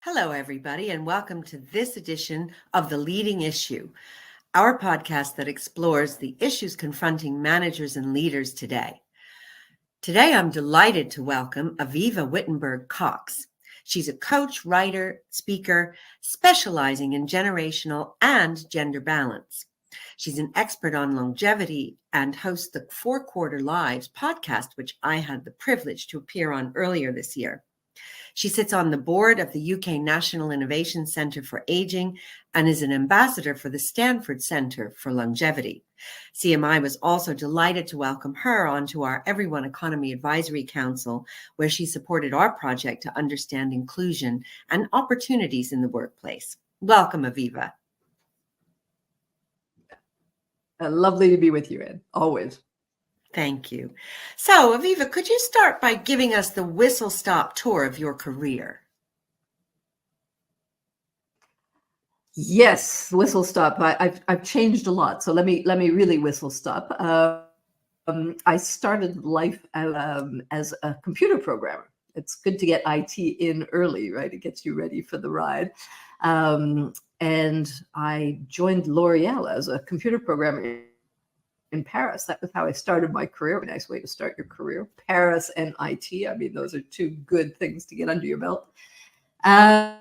Hello, everybody, and welcome to this edition of The Leading Issue, our podcast that explores the issues confronting managers and leaders today. Today, I'm delighted to welcome Avivah Wittenberg-Cox. She's a coach, writer, speaker, specializing in generational and gender balance. She's an expert on longevity and hosts the 4 Quarter Lives podcast, which I had the privilege to appear on earlier this year. She sits on the board of the UK National Innovation Centre for Aging and is an ambassador for the Stanford Centre for Longevity. CMI was also delighted to welcome her onto our Everyone Economy Advisory Council, where she supported our project to understand inclusion and opportunities in the workplace. Welcome, Avivah. Lovely to be with you, Ed, always. Thank you. So, Avivah, could you start by giving us the whistle-stop tour of your career? Yes, whistle stop. I've changed a lot, so let me really whistle stop. I started life as a computer programmer. It's good to get IT in early, right? It gets you ready for the ride. And I joined L'Oreal as a computer programmer in Paris. That was how I started my career. A nice way to start your career. Paris and IT. I mean, those are two good things to get under your belt. And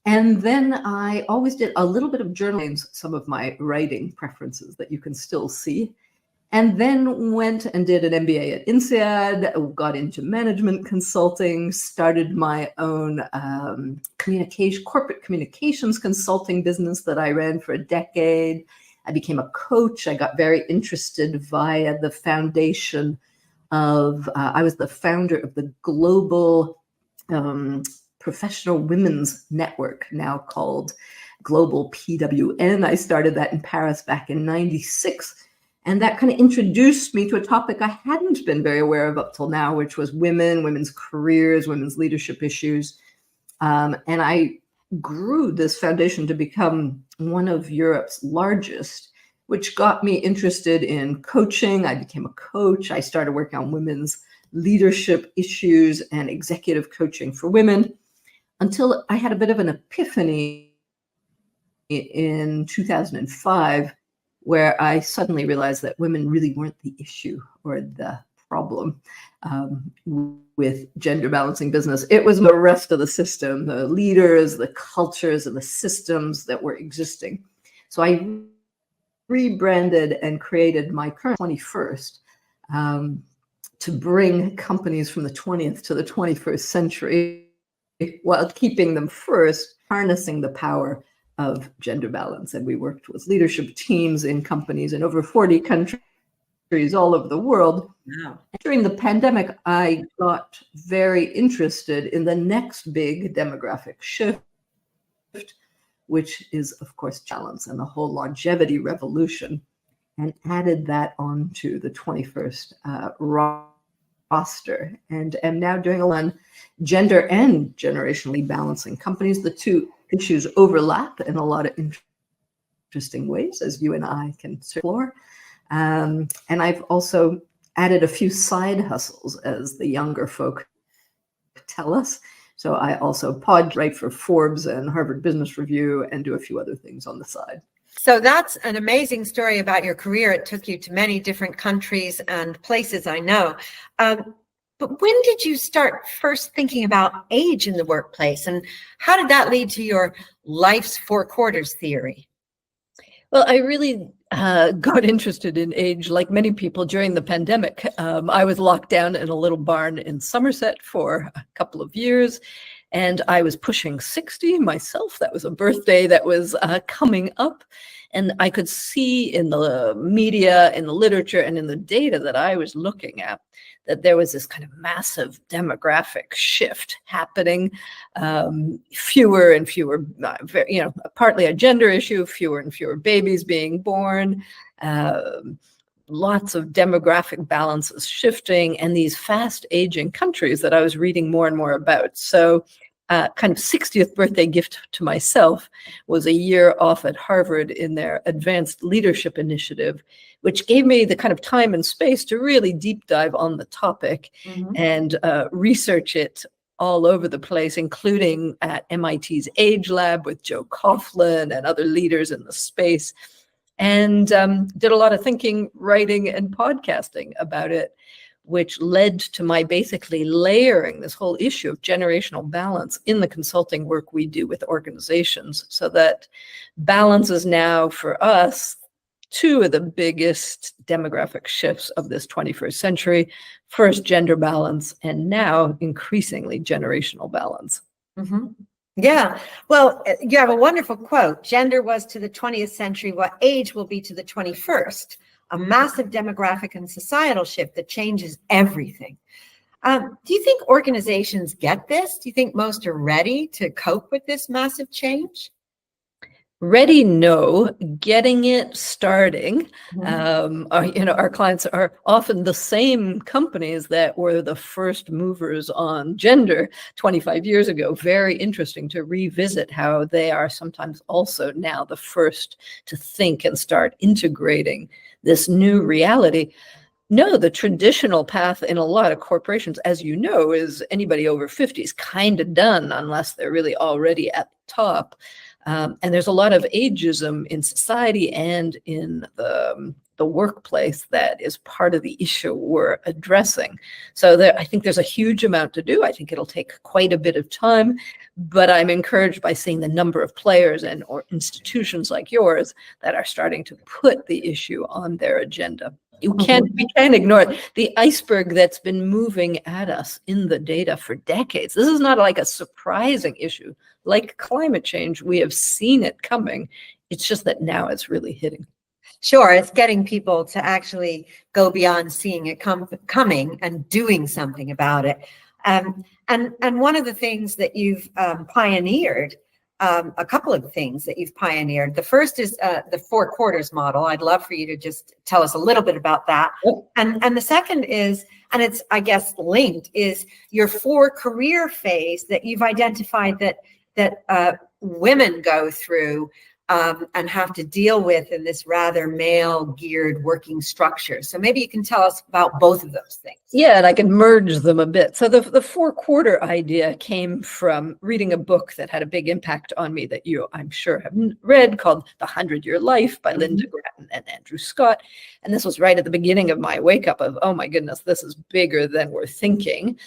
then I always did a little bit of journaling, some of my writing preferences that you can still see. And then went and did an MBA at INSEAD, got into management consulting, started my own corporate communications consulting business that I ran for a decade. I became a coach. I got very interested via the foundation of, I was the founder of the Global Professional Women's Network, now called Global PWN. I started that in Paris back in '96. And that kind of introduced me to a topic I hadn't been very aware of up till now, which was women's careers, women's leadership issues. And I grew this foundation to become one of Europe's largest, which got me interested in coaching. I became a coach. I started working on women's leadership issues and executive coaching for women until I had a bit of an epiphany in 2005. Where I suddenly realized that women really weren't the issue or the problem with gender balancing business. It was the rest of the system, the leaders, the cultures, and the systems that were existing. So I rebranded and created my current 21st to bring companies from the 20th to the 21st century while keeping them first, harnessing the power of gender balance. And we worked with leadership teams in companies in over 40 countries all over the world. Wow. During the pandemic, I got very interested in the next big demographic shift, which is, of course, balance and the whole longevity revolution, and added that onto the 21st roster. And am now doing on gender and generationally balancing companies. The two issues overlap in a lot of interesting ways, as you and I can explore. And I've also added a few side hustles, as the younger folk tell us. So I also write for Forbes and Harvard Business Review and do a few other things on the side. So that's an amazing story about your career. It took you to many different countries and places, I know. But when did you start first thinking about age in the workplace, and how did that lead to your life's 4 quarters theory? Well, I really got interested in age, like many people, during the pandemic. I was locked down in a little barn in Somerset for a couple of years, and I was pushing 60 myself. That was a birthday that was coming up. And I could see in the media, in the literature, and in the data that I was looking at, that there was this kind of massive demographic shift happening. Fewer and fewer, partly a gender issue, fewer and fewer babies being born, lots of demographic balances shifting, and these fast aging countries that I was reading more and more about. So kind of 60th birthday gift to myself was a year off at Harvard in their advanced leadership initiative, which gave me the kind of time and space to really deep dive on the topic Mhm. and research it all over the place, including at MIT's Age Lab with Joe Coughlin and other leaders in the space, and did a lot of thinking, writing, and podcasting about it, which led to my basically layering this whole issue of generational balance in the consulting work we do with organizations, so that balance is now for us two of the biggest demographic shifts of this 21st century. First, gender balance, and now increasingly generational balance. Mhm. Yeah. Well, you have a wonderful quote. Gender was to the 20th century what age will be to the 21st, a massive demographic and societal shift that changes everything. Do you think organizations get this? Do you think most are ready to cope with this massive change? Ready, no. Getting it, starting. Mhm. Our clients are often the same companies that were the first movers on gender 25 years ago. Very interesting to revisit how they are sometimes also now the first to think and start integrating this new reality. No, the traditional path in a lot of corporations, as you know, is anybody over 50 is kind of done unless they're really already at the top. And there's a lot of ageism in society and in the workplace that is part of the issue we're addressing. So I think there's a huge amount to do. I think it'll take quite a bit of time, but I'm encouraged by seeing the number of players or institutions like yours that are starting to put the issue on their agenda. We can't ignore it. The iceberg that's been moving at us in the data for decades. This is not like a surprising issue. Like climate change, we have seen it coming. It's just that now it's really hitting. Sure, it's getting people to actually go beyond seeing it coming and doing something about it. And one of the things that you've pioneered, a couple of things that you've pioneered. The first is the 4 quarters model. I'd love for you to just tell us a little bit about that. Yep. And the second is, and it's, I guess, linked, is your 4 career phase that you've identified that women go through and have to deal with in this rather male-geared working structure. So maybe you can tell us about both of those things. Yeah, and I can merge them a bit. So the 4-quarter idea came from reading a book that had a big impact on me that you, I'm sure, have read, called The 100-Year Life by Linda Grattan and Andrew Scott. And this was right at the beginning of my wake-up of, oh my goodness, this is bigger than we're thinking.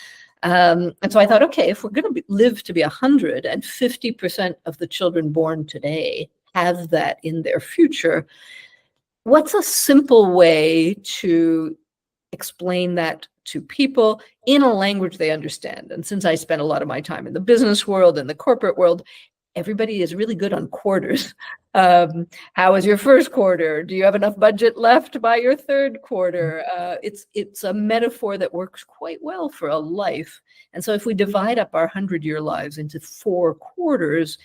And so I thought, okay, if we're going to live to be 100 and 50% of the children born today have that in their future, what's a simple way to explain that to people in a language they understand? And since I spent a lot of my time in the business world and the corporate world, everybody is really good on quarters. How was your first quarter? Do you have enough budget left by your third quarter? It's a metaphor that works quite well for a life. And so if we divide up our 100-year lives into 4 quarters,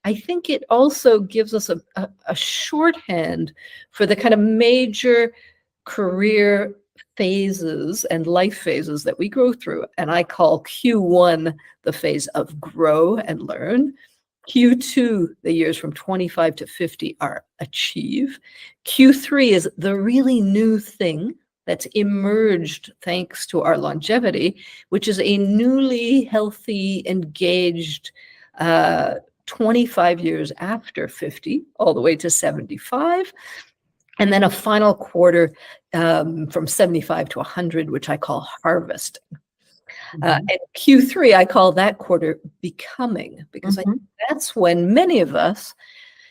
I think it also gives us a shorthand for the kind of major career phases and life phases that we go through. And I call Q1 the phase of grow and learn. Q2, the years from 25 to 50 are achieve. Q3 is the really new thing that's emerged thanks to our longevity, which is a newly healthy, engaged 25 years after 50, all the way to 75. And then a final quarter from 75 to 100, which I call harvesting. And Q3, I call that quarter becoming, because I think that's when many of us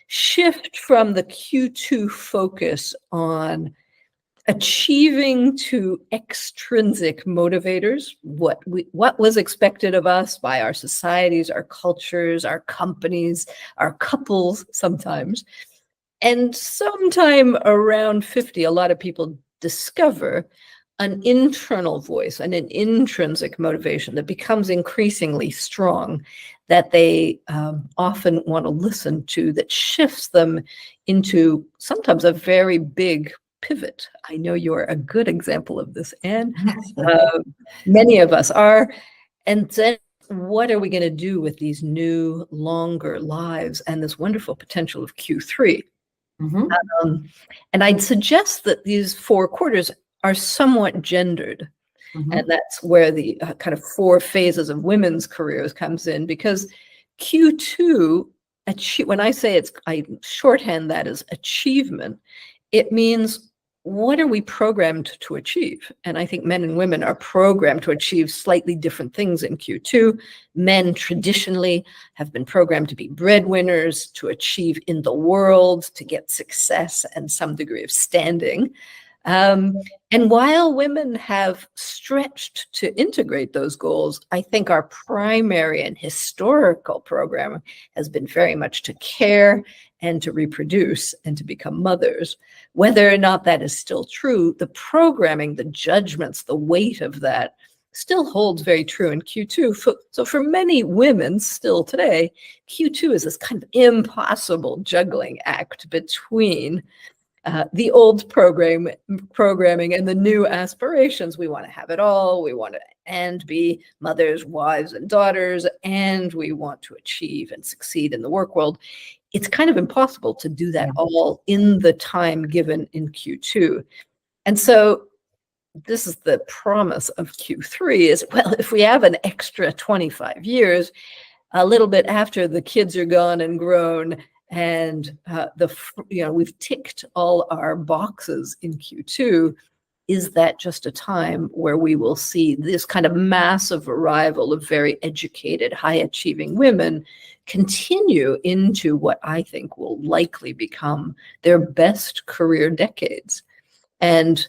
shift from the Q2 focus on achieving to extrinsic motivators, what was expected of us by our societies, our cultures, our companies, our couples sometimes. And sometime around 50, a lot of people discover an internal voice and an intrinsic motivation that becomes increasingly strong, that they often want to listen to, that shifts them into sometimes a very big pivot. I know you're a good example of this, Anne. Many of us are. And then what are we going to do with these new, longer lives and this wonderful potential of Q3? Mhm. And I'd suggest that these 4 quarters are somewhat gendered. Mhm. And that's where the kind of 4 phases of women's careers comes in, because Q2, when I say I shorthand that as achievement, it means what are we programmed to achieve? And I think men and women are programmed to achieve slightly different things in Q2. Men traditionally have been programmed to be breadwinners, to achieve in the world, to get success and some degree of standing. And while women have stretched to integrate those goals, I think our primary and historical program has been very much to care and to reproduce and to become mothers. Whether or not that is still true, the programming, the judgments, the weight of that still holds very true in Q2. So for many women still today, Q2 is this kind of impossible juggling act between the old programming and the new aspirations. We want to have it all. We want to and be mothers, wives, and daughters, and we want to achieve and succeed in the work world. It's kind of impossible to do that all in the time given in Q2. And so this is the promise of Q3 is, well, if we have an extra 25 years, a little bit after the kids are gone and grown, and we've ticked all our boxes in Q2, is that just a time where we will see this kind of massive arrival of very educated, high-achieving women continue into what I think will likely become their best career decades? And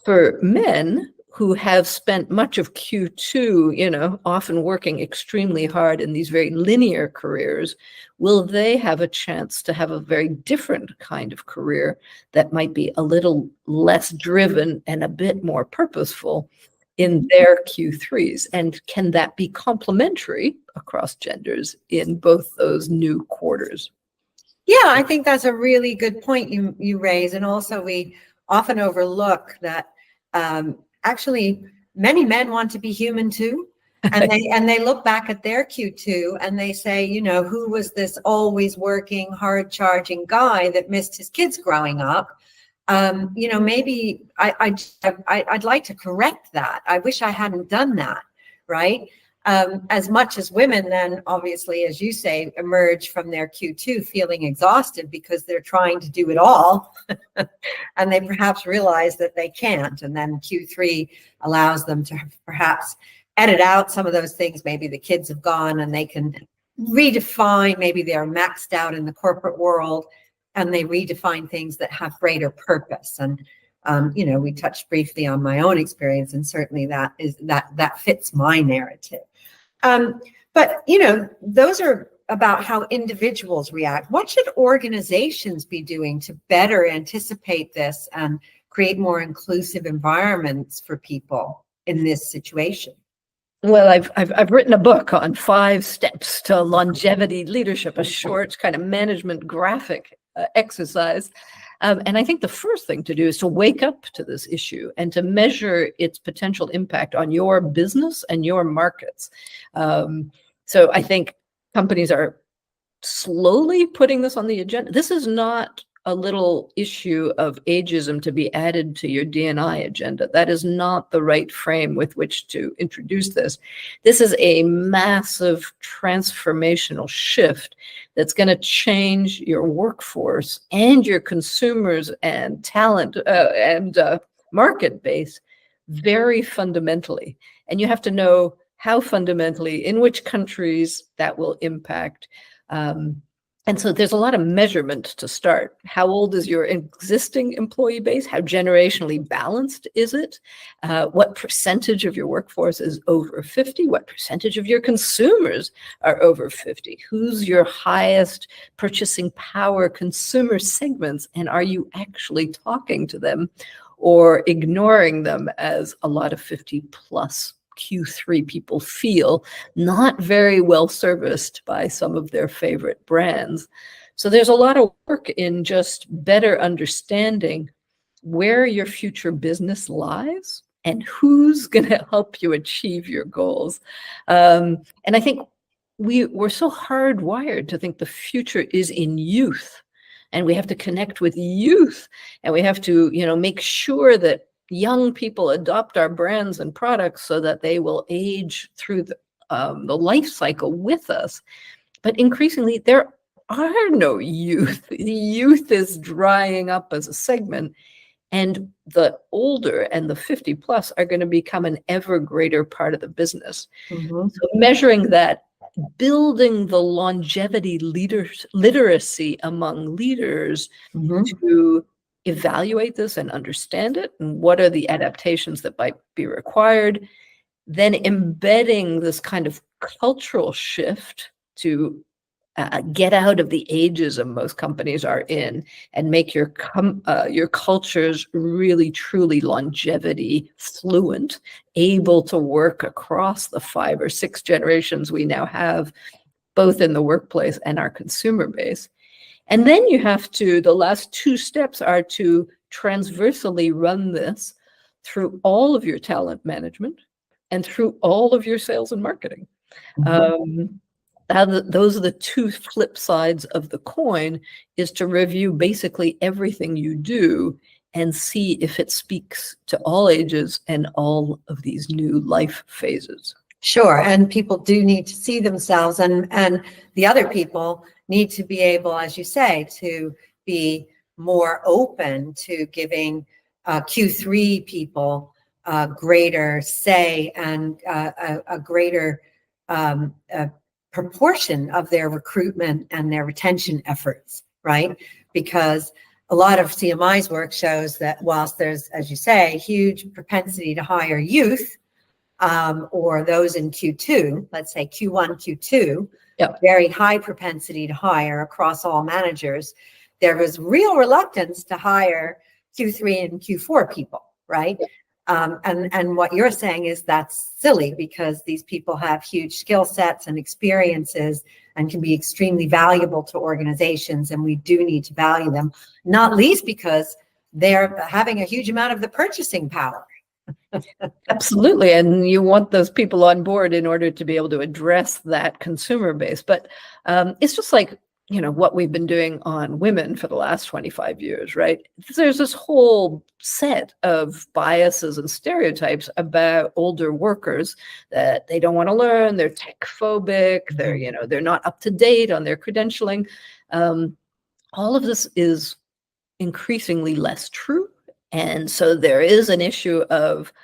for men who have spent much of Q2, often working extremely hard in these very linear careers, will they have a chance to have a very different kind of career that might be a little less driven and a bit more purposeful in their Q3s? And can that be complementary across genders in both those new quarters? Yeah, I think that's a really good point you raise. And also we often overlook that actually many men want to be human too. And they look back at their Q2 and they say, who was this always working, hard charging guy that missed his kids growing up? Maybe I'd like to correct that. I wish I hadn't done that, right? As much as women then, obviously, as you say, emerge from their Q2 feeling exhausted because they're trying to do it all and they perhaps realize that they can't. And then Q3 allows them to perhaps edit out some of those things. Maybe the kids have gone and they can redefine, maybe they're maxed out in the corporate world and they redefine things that have greater purpose. And we touched briefly on my own experience, and certainly that fits my narrative. But those are about how individuals react. What should organizations be doing to better anticipate this and create more inclusive environments for people in this situation? Well, I've written a book on 5 steps to longevity leadership, a short kind of management graphic exercise. And I think the first thing to do is to wake up to this issue and to measure its potential impact on your business and your markets. So I think companies are slowly putting this on the agenda. This is not a little issue of ageism to be added to your D&I agenda. That is not the right frame with which to introduce this. This is a massive transformational shift that's going to change your workforce and your consumers and talent and market base very fundamentally. And you have to know how fundamentally, in which countries that will impact. And so there's a lot of measurement to start. How old is your existing employee base? How generationally balanced is it? What percentage of your workforce is over 50? What percentage of your consumers are over 50? Who's your highest purchasing power consumer segments? And are you actually talking to them or ignoring them, as a lot of 50 plus Q3 people feel not very well serviced by some of their favorite brands? So there's a lot of work in just better understanding where your future business lies and who's going to help you achieve your goals. And I think we're so hardwired to think the future is in youth. and we have to connect with youth, and we have to, make sure that young people adopt our brands and products so that they will age through the life cycle with us. But increasingly, there are no youth. The youth is drying up as a segment, and the older and the 50 plus are going to become an ever greater part of the business. Mm-hmm. So measuring that, building the longevity literacy among leaders Mm-hmm. to evaluate this and understand it, and what are the adaptations that might be required, then embedding this kind of cultural shift to get out of the ageism most companies are in and make your cultures really truly longevity fluent, able to work across the 5 or 6 generations we now have, both in the workplace and our consumer base. And then you have to, the last 2 steps are to transversally run this through all of your talent management and through all of your sales and marketing. Mm-hmm. Those are the 2 flip sides of the coin, is to review basically everything you do and see if it speaks to all ages and all of these new life phases. Sure. And people do need to see themselves, and the other people need to be able, as you say, to be more open to giving Q3 people greater say and a greater proportion of their recruitment and their retention efforts, right? Because a lot of CMI's work shows that whilst there's, as you say, huge propensity to hire youth, or those in Q2, let's say Q1, Q2, Yep. very high propensity to hire across all managers, there was real reluctance to hire Q3 and Q4 people, right? Yep. And what you're saying is that's silly, because these people have huge skill sets and experiences and can be extremely valuable to organizations, and we do need to value them, not least because they're having a huge amount of the purchasing power. Absolutely. And you want those people on board in order to be able to address that consumer base. But it's just like, what we've been doing on women for the last 25 years, right? There's this whole set of biases and stereotypes about older workers, that they don't want to learn, they're tech phobic, they're not up to date on their credentialing. All of this is increasingly less true. And so there is an issue of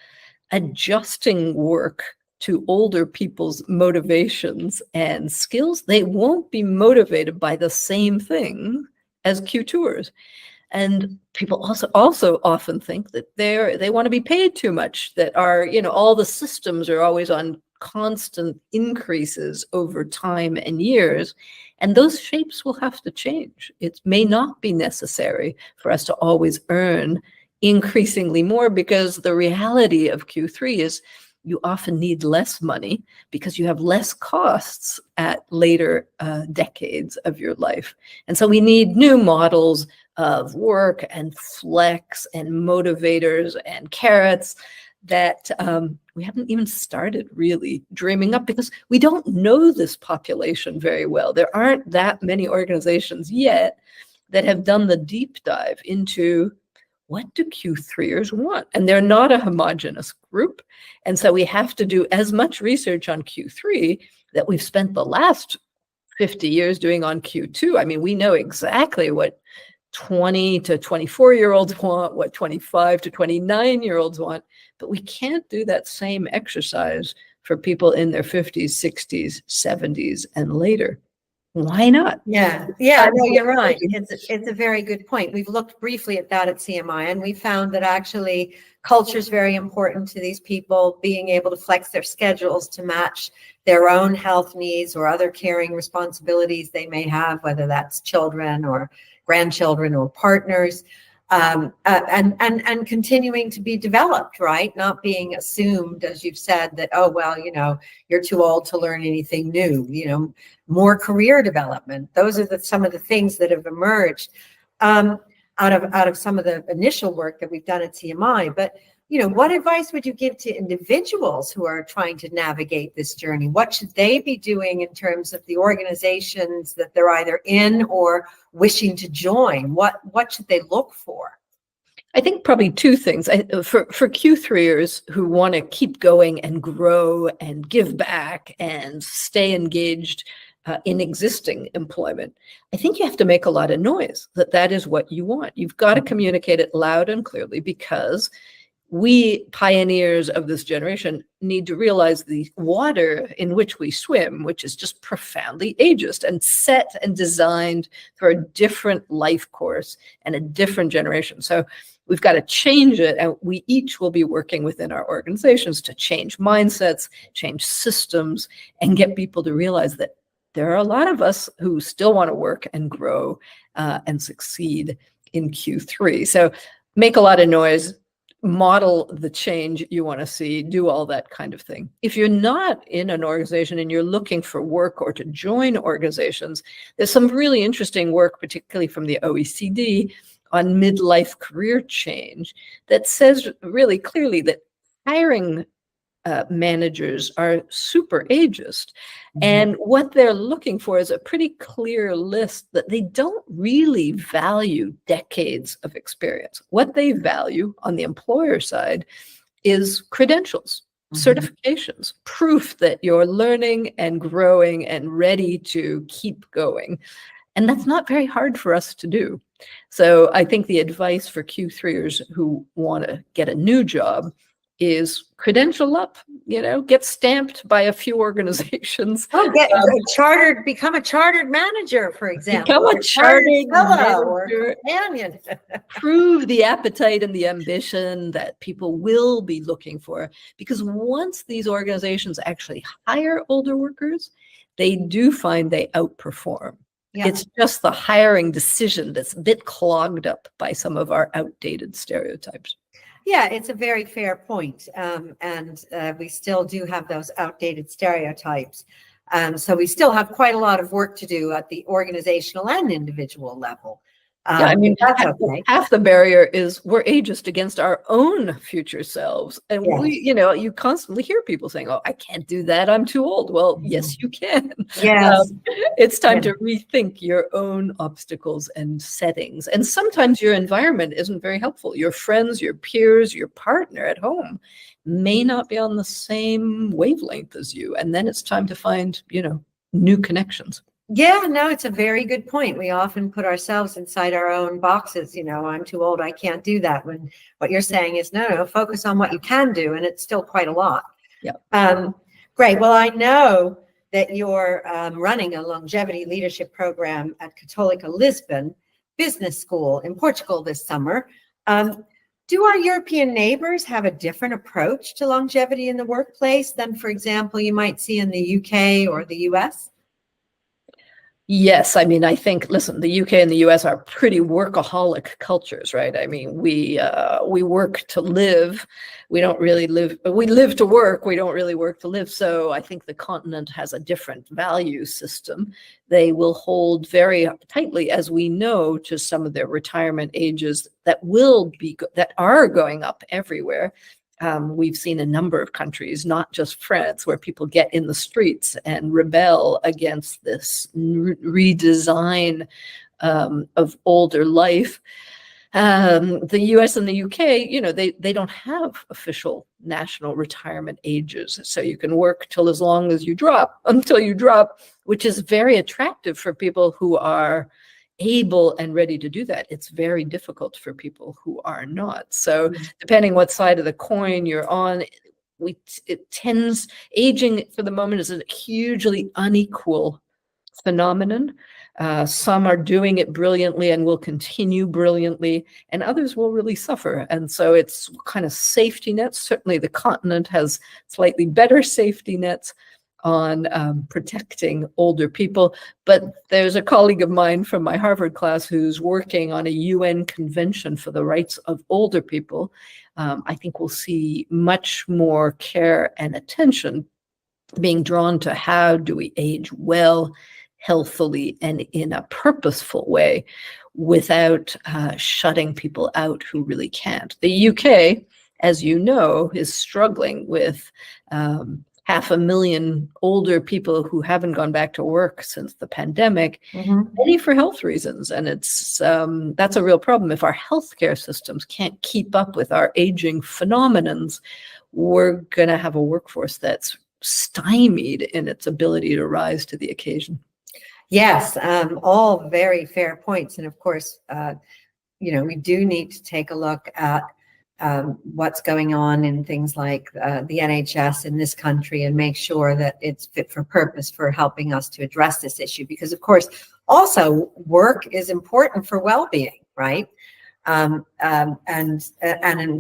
adjusting work to older people's motivations and skills. They won't be motivated by the same thing as Q2ers. And people also often think that they want to be paid too much, that all the systems are always on constant increases over time and years. And those shapes will have to change. It may not be necessary for us to always earn increasingly more, because the reality of Q3 is you often need less money because you have less costs at later decades of your life. And so we need new models of work and flex and motivators and carrots that we haven't even started really dreaming up, because we don't know this population very well. There aren't that many organizations yet that have done the deep dive into what do Q3ers want? And they're not a homogenous group. And so we have to do as much research on Q3 that we've spent the last 50 years doing on Q2. I mean, we know exactly what 20 to 24-year-olds want, what 25 to 29-year-olds want, but we can't do that same exercise for people in their 50s, 60s, 70s, and later. Why not? Yeah, no, you're right. It's a very good point. We've looked briefly at that at CMI, and we found that actually culture is very important to these people, being able to flex their schedules to match their own health needs or other caring responsibilities they may have, whether that's children or grandchildren or partners, and continuing to be developed, right? Not being assumed, as you've said, that, oh, well, you're too old to learn anything new, more career development. Those are some of the things that have emerged out of some of the initial work that we've done at CMI. But what advice would you give to individuals who are trying to navigate this journey? What should they be doing in terms of the organizations that they're either in or wishing to join? What should they look for? I think probably two things. For Q3ers who want to keep going and grow and give back and stay engaged in existing employment, I think you have to make a lot of noise that is what you want. You've got to communicate it loud and clearly, because we pioneers of this generation need to realize the water in which we swim, which is just profoundly ageist and set and designed for a different life course and a different generation. So we've got to change it, and we each will be working within our organizations to change mindsets, change systems, and get people to realize that there are a lot of us who still want to work and grow and succeed in Q3. So make a lot of noise, model the change you want to see, do all that kind of thing. If you're not in an organization and you're looking for work or to join organizations, there's some really interesting work, particularly from the OECD, on midlife career change that says really clearly that hiring managers are super ageist. And what they're looking for is a pretty clear list that they don't really value decades of experience. What they value on the employer side is credentials, certifications, proof that you're learning and growing and ready to keep going. And that's not very hard for us to do. So I think the advice for Q3ers who want to get a new job is credential up, get stamped by a few organizations. Oh, become a chartered manager, for example. Become a chartered fellow or manager. companion. Prove the appetite and the ambition that people will be looking for. Because once these organizations actually hire older workers, they do find they outperform. Yeah. It's just the hiring decision that's a bit clogged up by some of our outdated stereotypes. Yeah, it's a very fair point. And we still do have those outdated stereotypes. So we still have quite a lot of work to do at the organizational and individual level. Yeah, I mean, half the barrier is we're ageist against our own future selves. And we, you constantly hear people saying, oh, I can't do that, I'm too old. Well, yes, you can. Yes. It's time to rethink your own obstacles and settings. And sometimes your environment isn't very helpful. Your friends, your peers, your partner at home may not be on the same wavelength as you. And then it's time to find, new connections. Yeah, no, it's a very good point. We often put ourselves inside our own boxes. I'm too old, I can't do that. When what you're saying is, no, focus on what you can do. And it's still quite a lot. Yeah. Great. Well, I know that you're running a longevity leadership program at Católica Lisbon Business School in Portugal this summer. Do our European neighbors have a different approach to longevity in the workplace than, for example, you might see in the UK or the US? Yes, I mean, I think, listen, the UK and the US are pretty workaholic cultures, right? I mean, we work to live. We don't really live. We live to work. We don't really work to live. So I think the continent has a different value system. They will hold very tightly, as we know, to some of their retirement ages that are going up everywhere. We've seen a number of countries, not just France, where people get in the streets and rebel against this redesign of older life. The US and the UK, they don't have official national retirement ages. So you can work till as long as until you drop, which is very attractive for people who are able and ready to do that. It's very difficult for people who are not. So depending what side of the coin you're on, aging for the moment is a hugely unequal phenomenon. Some are doing it brilliantly and will continue brilliantly, and others will really suffer. And so it's kind of safety nets. Certainly the continent has slightly better safety nets on protecting older people. But there's a colleague of mine from my Harvard class who's working on a UN convention for the rights of older people. I think we'll see much more care and attention being drawn to how do we age well, healthily, and in a purposeful way without shutting people out who really can't. The UK as you know, is struggling with 500,000 older people who haven't gone back to work since the pandemic, many for health reasons. And it's that's a real problem. If our healthcare systems can't keep up with our aging phenomenons, we're going to have a workforce that's stymied in its ability to rise to the occasion. Yes, all very fair points. And of course, we do need to take a look at what's going on in things like the NHS in this country and make sure that it's fit for purpose for helping us to address this issue. Because of course, also work is important for well-being, right? And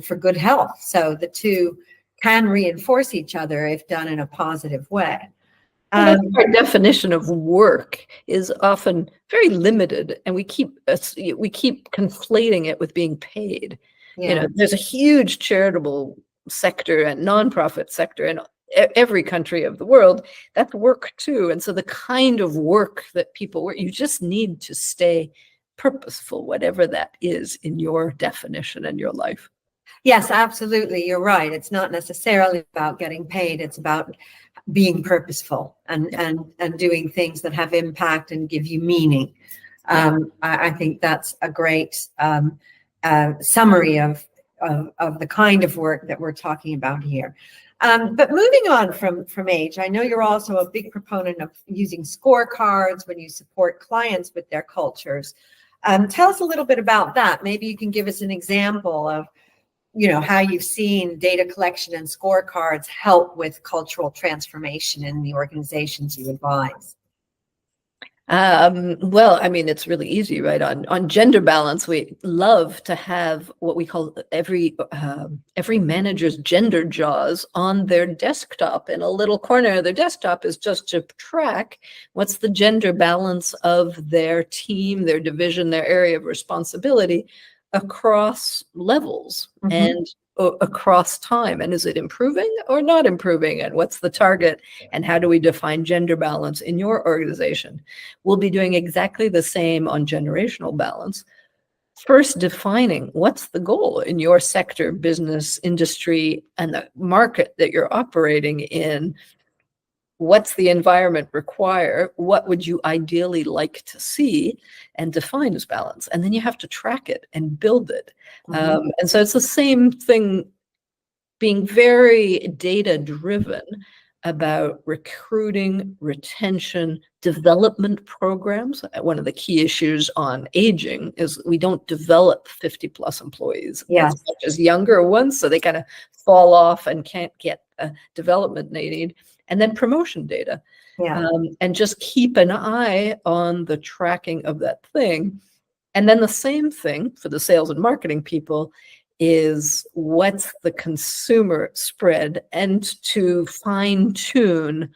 for good health. So the two can reinforce each other if done in a positive way. Our definition of work is often very limited, and we keep conflating it with being paid. Yeah. There's a huge charitable sector and nonprofit sector in every country of the world. That's work too. And so the kind of work that people work, you just need to stay purposeful, whatever that is in your definition and your life. Yes, absolutely. You're right. It's not necessarily about getting paid. It's about being purposeful and doing things that have impact and give you meaning. I think that's a great summary of the kind of work that we're talking about here. But moving on from age, I know you're also a big proponent of using scorecards when you support clients with their cultures. Tell us a little bit about that. Maybe you can give us an example of how you've seen data collection and scorecards help with cultural transformation in the organizations you advise. Well, I mean, it's really easy, right? On gender balance, we love to have what we call every manager's gender jaws on their desktop. In a little corner of their desktop is just to track what's the gender balance of their team, their division, their area of responsibility across levels and across time. And is it improving or not improving? And what's the target? And how do we define gender balance in your organization? We'll be doing exactly the same on generational balance. First, defining what's the goal in your sector, business, industry, and the market that you're operating in. What's the environment require? What would you ideally like to see and define as balance? And then you have to track it and build it. And so it's the same thing, being very data driven about recruiting, retention, development programs. One of the key issues on aging is we don't develop 50 plus employees as much as younger ones. So they kind of fall off and can't get the development they need. And then promotion data, and just keep an eye on the tracking of that thing. And then the same thing for the sales and marketing people is what's the consumer spread, and to fine tune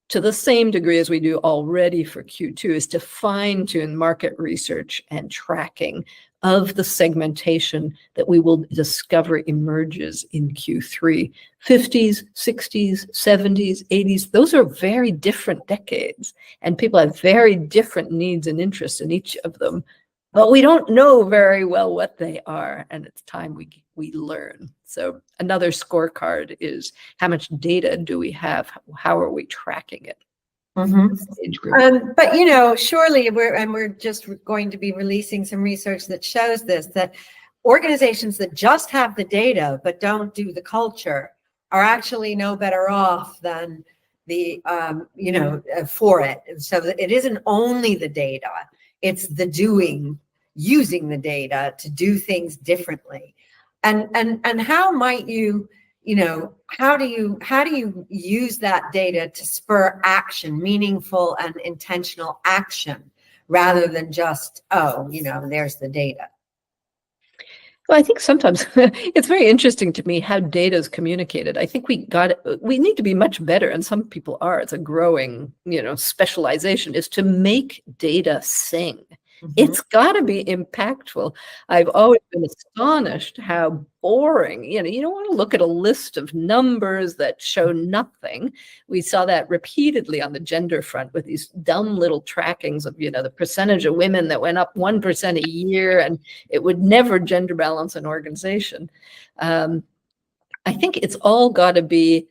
to the same degree as we do already for Q2 is to fine tune market research and tracking of the segmentation that we will discover emerges in Q3. 50s, 60s, 70s, 80s, those are very different decades, and people have very different needs and interests in each of them, but we don't know very well what they are, and it's time we learn. So another scorecard is how much data do we have? How are we tracking it? But surely we're just going to be releasing some research that shows this, that organizations that just have the data but don't do the culture are actually no better off than the for it. And so it isn't only the data, it's the doing, using the data to do things differently. And how might you how do you use that data to spur action, meaningful and intentional action, rather than just, there's the data? Well, I think sometimes it's very interesting to me how data is communicated. I think we need to be much better, and some people are. It's a growing, specialization, is to make data sing. It's got to be impactful. I've always been astonished how boring, you don't want to look at a list of numbers that show nothing. We saw that repeatedly on the gender front with these dumb little trackings of, the percentage of women that went up 1% a year, and it would never gender balance an organization. I think it's all got to be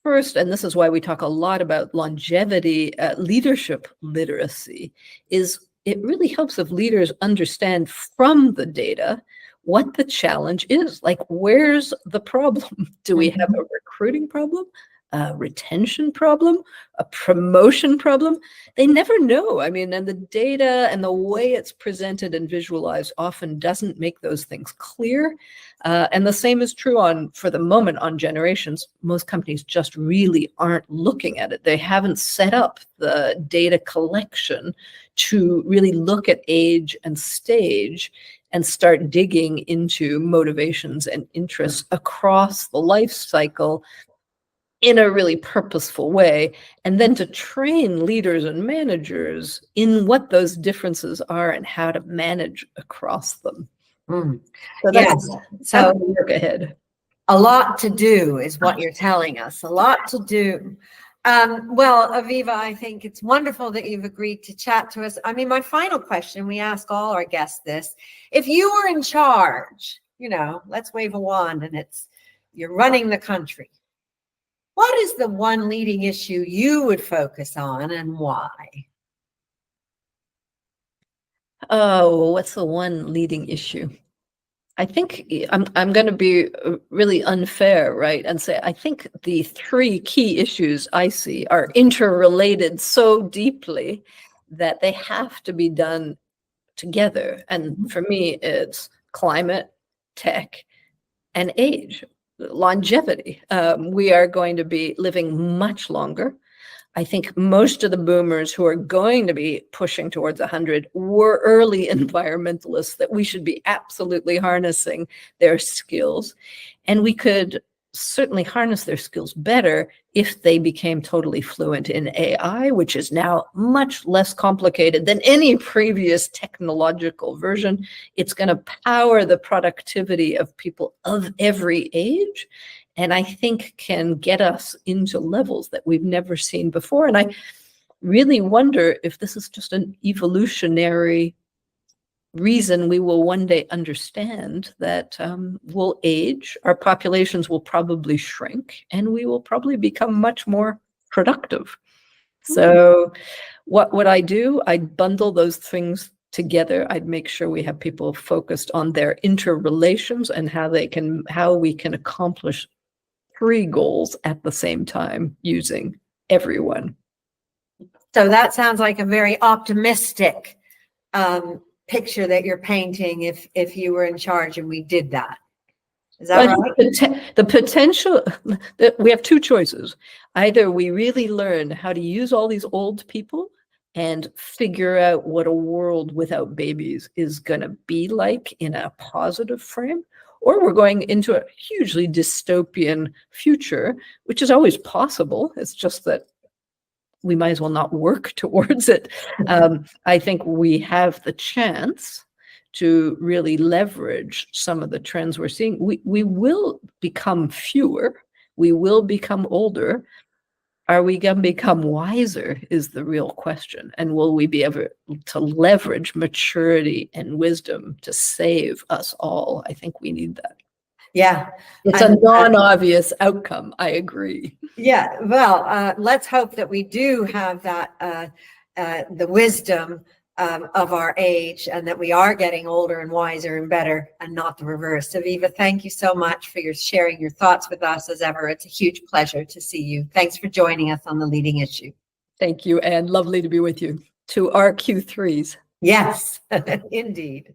first, and this is why we talk a lot about longevity, leadership literacy, is it really helps if leaders understand from the data what the challenge is. Like, where's the problem? Do we have a recruiting problem, a retention problem, a promotion problem? They never know. I mean, and the data and the way it's presented and visualized often doesn't make those things clear. And the same is true for the moment on generations. Most companies just really aren't looking at it. They haven't set up the data collection to really look at age and stage and start digging into motivations and interests across the life cycle in a really purposeful way, and then to train leaders and managers in what those differences are and how to manage across them. Mm. So Yes. So work ahead. a lot to do is what you're telling us. A lot to do. Well, Avivah, I think it's wonderful that you've agreed to chat to us. I mean, my final question, we ask all our guests this: if you were in charge, let's wave a wand and you're running the country, what is the one leading issue you would focus on and why? Oh, what's the one leading issue? I think I'm going to be really unfair, right? And say, I think the three key issues I see are interrelated so deeply that they have to be done together. And for me, it's climate, tech, and age, longevity. We are going to be living much longer. I think most of the boomers who are going to be pushing towards 100 were early environmentalists, that we should be absolutely harnessing their skills. And we could certainly harness their skills better if they became totally fluent in AI, which is now much less complicated than any previous technological version. It's going to power the productivity of people of every age, and I think can get us into levels that we've never seen before. And I really wonder if this is just an evolutionary reason we will one day understand that we'll age, our populations will probably shrink, and we will probably become much more productive. So what would I do? I'd bundle those things together. I'd make sure we have people focused on their interrelations and how we can accomplish three goals at the same time using everyone. So that sounds like a very optimistic picture that you're painting if you were in charge and we did that. Is that right? The potential, we have two choices. Either we really learn how to use all these old people and figure out what a world without babies is going to be like in a positive frame, or we're going into a hugely dystopian future, which is always possible. It's just that we might as well not work towards it. I think we have the chance to really leverage some of the trends we're seeing. We will become fewer. We will become older. Are we going to become wiser is the real question. And will we be able to leverage maturity and wisdom to save us all? I think we need that. Yeah. It's a non-obvious outcome. I agree. Yeah. Well, let's hope that we do have that, the wisdom of our age, and that we are getting older and wiser and better, and not the reverse. Avivah, thank you so much for sharing your thoughts with us as ever. It's a huge pleasure to see you. Thanks for joining us on The Leading Issue. Thank you, and lovely to be with you. To our Q3s. Yes, indeed.